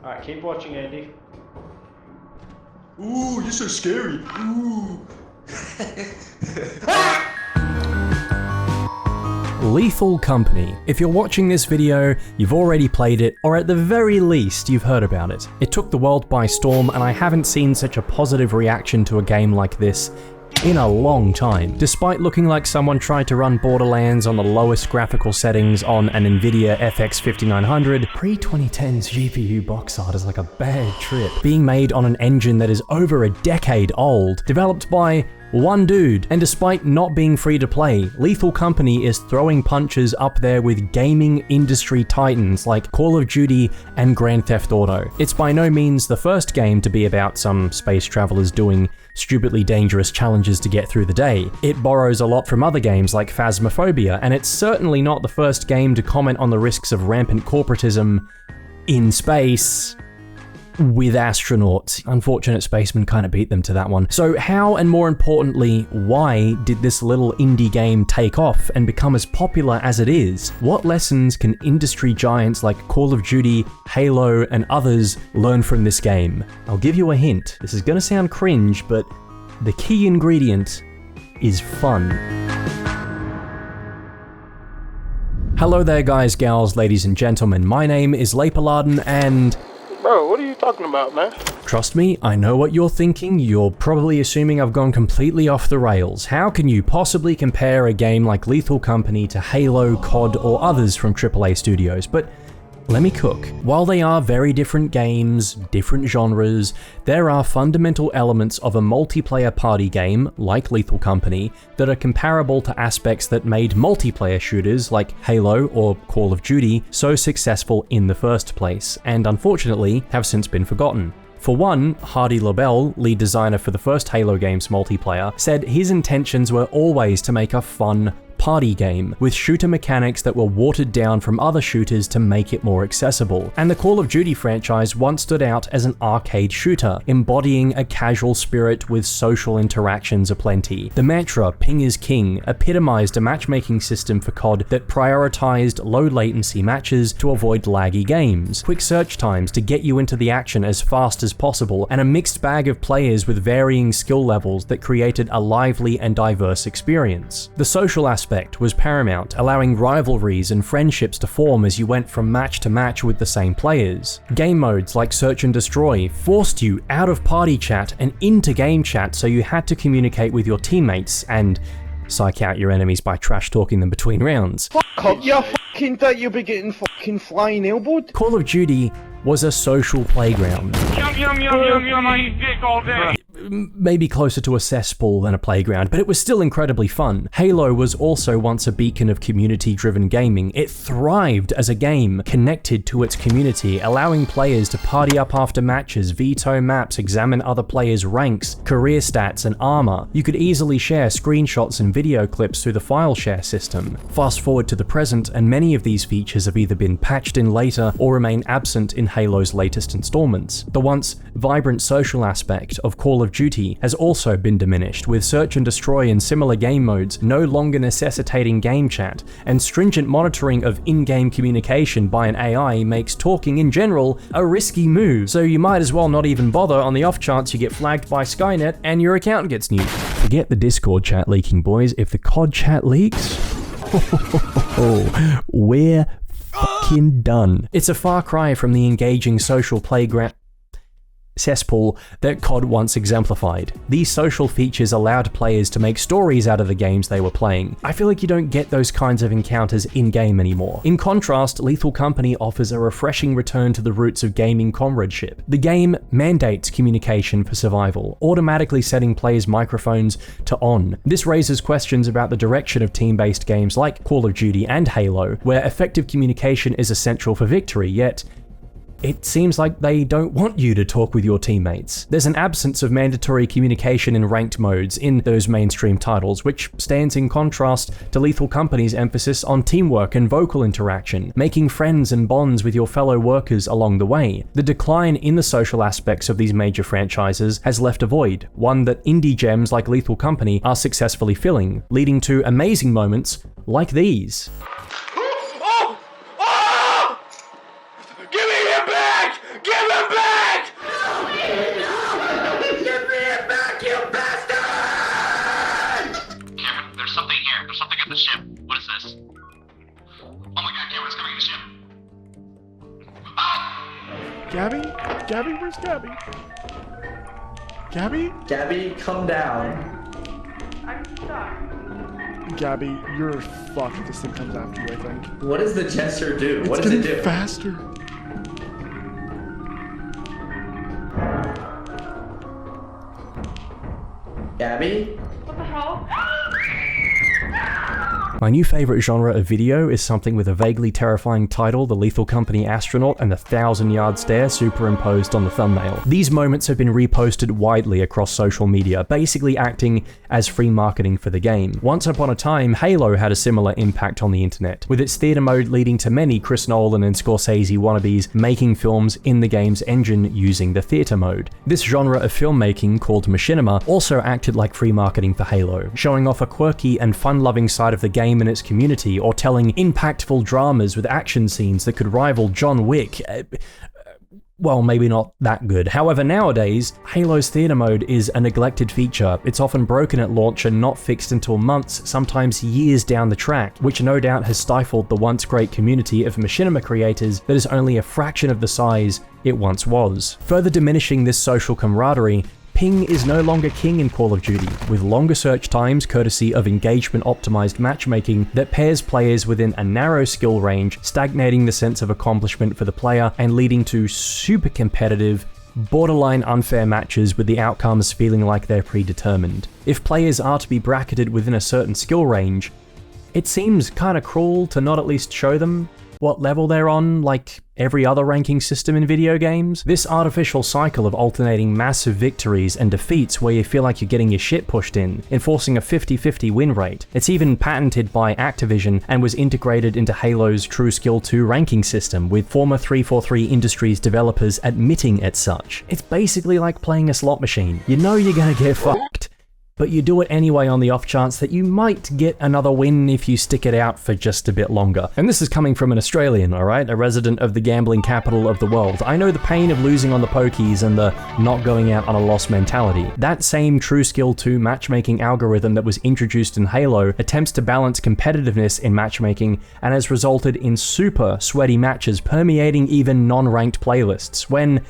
Alright, keep watching, Andy. Ooh, you're so scary. Ooh. Lethal Company. If you're watching this video, you've already played it, or at the very least, you've heard about it. It took the world by storm, and I haven't seen such a positive reaction to a game like this in a long time. Despite looking like someone tried to run Borderlands on the lowest graphical settings on an Nvidia FX 5900, pre-2010's GPU box art is like a bad trip. Being made on an engine that is over a decade old, developed by one dude, and despite not being free to play, Lethal Company is throwing punches up there with gaming industry titans like Call of Duty and Grand Theft Auto. It's by no means the first game to be about some space travelers doing stupidly dangerous challenges to get through the day. It borrows a lot from other games like Phasmophobia, and it's certainly not the first game to comment on the risks of rampant corporatism in space with astronauts. Unfortunate Spaceman kind of beat them to that one. So how, and more importantly, why did this little indie game take off and become as popular as it is? What lessons can industry giants like Call of Duty, Halo, and others learn from this game? I'll give you a hint. This is gonna sound cringe, but the key ingredient is fun. Hello there guys, gals, ladies and gentlemen. My name is Leipaladin, and Bro, what are you talking about, man? trust me, I know what you're thinking. You're probably assuming I've gone completely off the rails. How can you possibly compare a game like Lethal Company to Halo, COD, or others from AAA studios? But let me cook. While they are very different games, different genres, there are fundamental elements of a multiplayer party game, like Lethal Company, that are comparable to aspects that made multiplayer shooters like Halo or Call of Duty so successful in the first place, and unfortunately have since been forgotten. For one, Hardy Lobel, lead designer for the first Halo game's multiplayer, said his intentions were always to make a fun party game, with shooter mechanics that were watered down from other shooters to make it more accessible. And the Call of Duty franchise once stood out as an arcade shooter, embodying a casual spirit with social interactions aplenty. The mantra, "Ping is king," epitomized a matchmaking system for COD that prioritized low latency matches to avoid laggy games, quick search times to get you into the action as fast as possible, and a mixed bag of players with varying skill levels that created a lively and diverse experience. The social aspect was paramount, allowing rivalries and friendships to form as you went from match to match with the same players. Game modes like Search and Destroy forced you out of party chat and into game chat, so you had to communicate with your teammates and psych out your enemies by trash talking them between rounds. Fuck up, you fucking that you'll be getting fucking flying elbowed. Call of Duty was a social playground. Yum, I eat dick all day. Maybe closer to a cesspool than a playground, but it was still incredibly fun. Halo was also once a beacon of community-driven gaming. It thrived as a game connected to its community, allowing players to party up after matches, veto maps, examine other players' ranks, career stats, and armor. You could easily share screenshots and video clips through the file share system. Fast forward to the present, and many of these features have either been patched in later or remain absent in Halo's latest installments. The once vibrant social aspect of Call of Duty has also been diminished, with Search and Destroy and similar game modes no longer necessitating game chat, and stringent monitoring of in-game communication by an AI makes talking in general a risky move, so you might as well not even bother on the off chance you get flagged by Skynet and your account gets nuked. Forget the Discord chat leaking, boys. If the COD chat leaks, we're fucking done. It's a far cry from the engaging social playground cesspool that COD once exemplified. These social features allowed players to make stories out of the games they were playing. I feel like you don't get those kinds of encounters in-game anymore. In contrast, Lethal Company offers a refreshing return to the roots of gaming comradeship. The game mandates communication for survival, automatically setting players' microphones to on. This raises questions about the direction of team-based games like Call of Duty and Halo, where effective communication is essential for victory, yet it seems like they don't want you to talk with your teammates. There's an absence of mandatory communication in ranked modes in those mainstream titles, which stands in contrast to Lethal Company's emphasis on teamwork and vocal interaction, making friends and bonds with your fellow workers along the way. The decline in the social aspects of these major franchises has left a void, one that indie gems like Lethal Company are successfully filling, leading to amazing moments like these. Give me him back! Give him back! No! Give me him back, you bastard! Cameron, there's something here. There's something at the ship. What is this? Oh my god, Cameron, it's coming at the ship. Gabby? Gabby, where's Gabby? Gabby? Gabby, come down. I'm stuck. Gabby, you're fucked if this thing comes after you, I think. What does the gesture do? It's What does it do? faster. Gabby? What the hell? My new favorite genre of video is something with a vaguely terrifying title, the Lethal Company astronaut, and the 1,000-yard stare superimposed on the thumbnail. These moments have been reposted widely across social media, basically acting as free marketing for the game. Once upon a time, Halo had a similar impact on the internet, with its theater mode leading to many Chris Nolan and Scorsese wannabes making films in the game's engine using the theater mode. This genre of filmmaking, called machinima, also acted like free marketing for Halo, showing off a quirky and fun-loving side of the game and its community, or telling impactful dramas with action scenes that could rival John Wick. Well, maybe not that good. However, nowadays, Halo's theater mode is a neglected feature. It's often broken at launch and not fixed until months, sometimes years down the track, which no doubt has stifled the once great community of machinima creators that is only a fraction of the size it once was. Further diminishing this social camaraderie, ping is no longer king in Call of Duty, with longer search times courtesy of engagement-optimized matchmaking that pairs players within a narrow skill range, stagnating the sense of accomplishment for the player and leading to super competitive, borderline unfair matches with the outcomes feeling like they're predetermined. If players are to be bracketed within a certain skill range, it seems kinda cruel to not at least show them what level they're on, like every other ranking system in video games. This artificial cycle of alternating massive victories and defeats where you feel like you're getting your shit pushed in, enforcing a 50-50 win rate. It's even patented by Activision and was integrated into Halo's True Skill 2 ranking system, with former 343 Industries developers admitting it's such. It's basically like playing a slot machine. You know you're gonna get fucked, but you do it anyway on the off chance that you might get another win if you stick it out for just a bit longer. And this is coming from an Australian, alright? A resident of the gambling capital of the world. I know the pain of losing on the pokies and the not going out on a loss mentality. That same True Skill 2 matchmaking algorithm that was introduced in Halo attempts to balance competitiveness in matchmaking and has resulted in super sweaty matches permeating even non-ranked playlists, when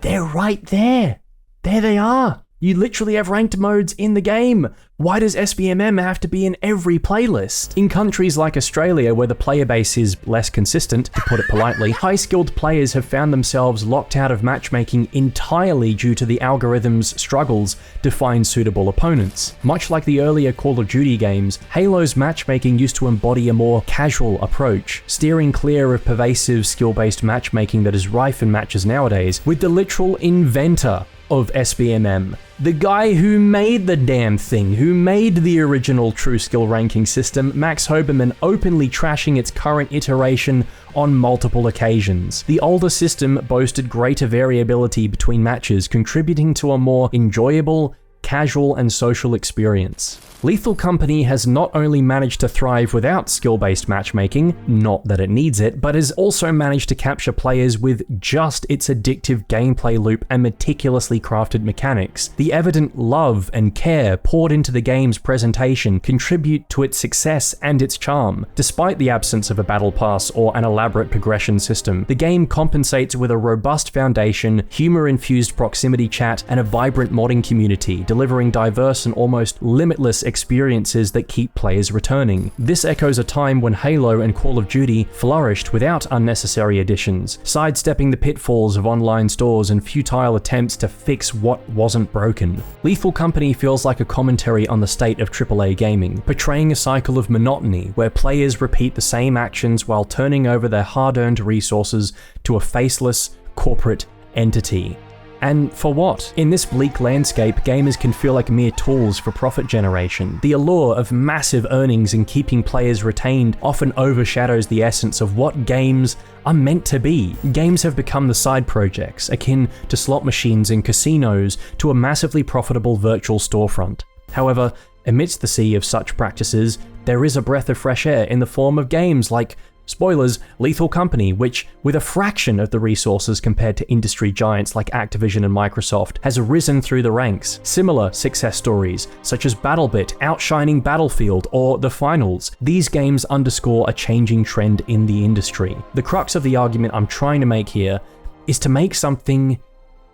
they're right there. There they are. You literally have ranked modes in the game. Why does SBMM have to be in every playlist? In countries like Australia, where the player base is less consistent, to put it politely, high-skilled players have found themselves locked out of matchmaking entirely due to the algorithm's struggles to find suitable opponents. Much like the earlier Call of Duty games, Halo's matchmaking used to embody a more casual approach, steering clear of pervasive skill-based matchmaking that is rife in matches nowadays, with the literal inventor of SBMM, the guy who made the damn thing, who made the original True Skill ranking system, Max Hoberman, openly trashing its current iteration on multiple occasions. The older system boasted greater variability between matches, contributing to a more enjoyable, casual, and social experience. Lethal Company has not only managed to thrive without skill-based matchmaking, not that it needs it, but has also managed to capture players with just its addictive gameplay loop and meticulously crafted mechanics. The evident love and care poured into the game's presentation contribute to its success and its charm. Despite the absence of a battle pass or an elaborate progression system, the game compensates with a robust foundation, humor-infused proximity chat, and a vibrant modding community, delivering diverse and almost limitless experiences that keep players returning. This echoes a time when Halo and Call of Duty flourished without unnecessary additions, sidestepping the pitfalls of online stores and futile attempts to fix what wasn't broken. Lethal Company feels like a commentary on the state of AAA gaming, portraying a cycle of monotony where players repeat the same actions while turning over their hard-earned resources to a faceless corporate entity. And for what? In this bleak landscape, gamers can feel like mere tools for profit generation. The allure of massive earnings and keeping players retained often overshadows the essence of what games are meant to be. Games have become the side projects, akin to slot machines in casinos, to a massively profitable virtual storefront. However, amidst the sea of such practices, there is a breath of fresh air in the form of games like Spoilers, Lethal Company, which, with a fraction of the resources compared to industry giants like Activision and Microsoft, has risen through the ranks. Similar success stories, such as BattleBit outshining Battlefield or The Finals, these games underscore a changing trend in the industry. The crux of the argument I'm trying to make here is to make something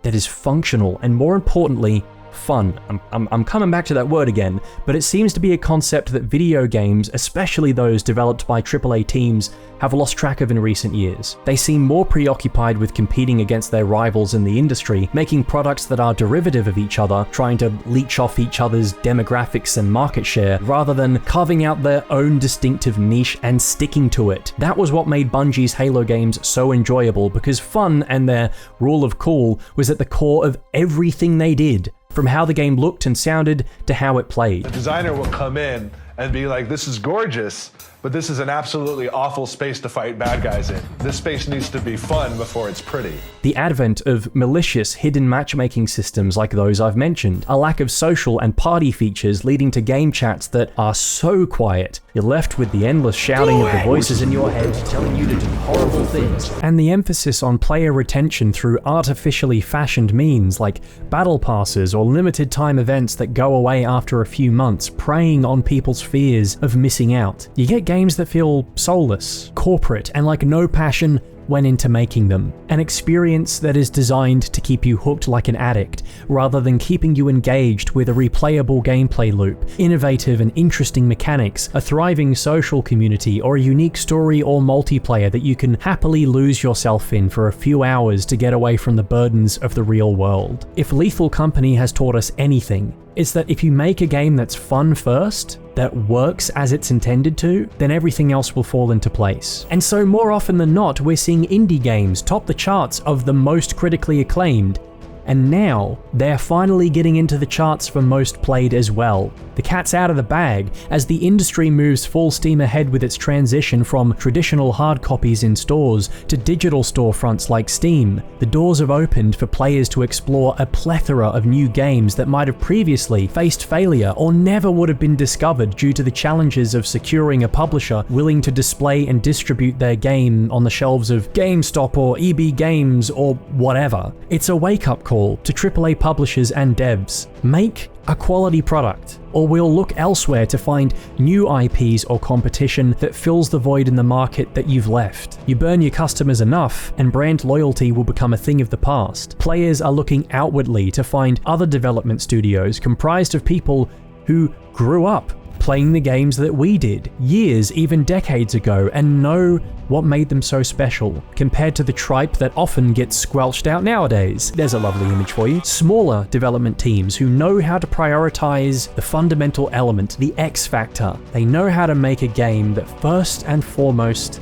that is functional and, more importantly, fun. I'm coming back to that word again, but it seems to be a concept that video games, especially those developed by AAA teams, have lost track of in recent years. They seem more preoccupied with competing against their rivals in the industry, making products that are derivative of each other, trying to leech off each other's demographics and market share, rather than carving out their own distinctive niche and sticking to it. That was what made Bungie's Halo games so enjoyable, because fun and their rule of cool was at the core of everything they did. From how the game looked and sounded to how it played. The designer will come in and be like, this is gorgeous, but this is an absolutely awful space to fight bad guys in. This space needs to be fun before it's pretty. The advent of malicious hidden matchmaking systems like those I've mentioned, a lack of social and party features leading to game chats that are so quiet, you're left with the endless shouting of the voices in your head telling you to do horrible things, and the emphasis on player retention through artificially fashioned means like battle passes or limited time events that go away after a few months, preying on people's fears of missing out. You get games that feel soulless, corporate, and like no passion went into making them. An experience that is designed to keep you hooked like an addict, rather than keeping you engaged with a replayable gameplay loop, innovative and interesting mechanics, a thriving social community, or a unique story or multiplayer that you can happily lose yourself in for a few hours to get away from the burdens of the real world. If Lethal Company has taught us anything, it's that if you make a game that's fun first, that works as it's intended to, then everything else will fall into place. And so more often than not, we're seeing indie games top the charts of the most critically acclaimed, and now they're finally getting into the charts for most played as well. The cat's out of the bag as the industry moves full steam ahead with its transition from traditional hard copies in stores to digital storefronts like Steam. The doors have opened for players to explore a plethora of new games that might have previously faced failure or never would have been discovered due to the challenges of securing a publisher willing to display and distribute their game on the shelves of GameStop or EB Games or whatever. It's a wake-up call to AAA publishers and devs. Make a quality product, or we'll look elsewhere to find new IPs or competition that fills the void in the market that you've left. You burn your customers enough, and brand loyalty will become a thing of the past. Players are looking outwardly to find other development studios comprised of people who grew up playing the games that we did years, even decades ago, and know what made them so special, compared to the tripe that often gets squelched out nowadays. There's a lovely image for you. Smaller development teams who know how to prioritize the fundamental element, the X factor. They know how to make a game that first and foremost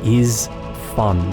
is fun.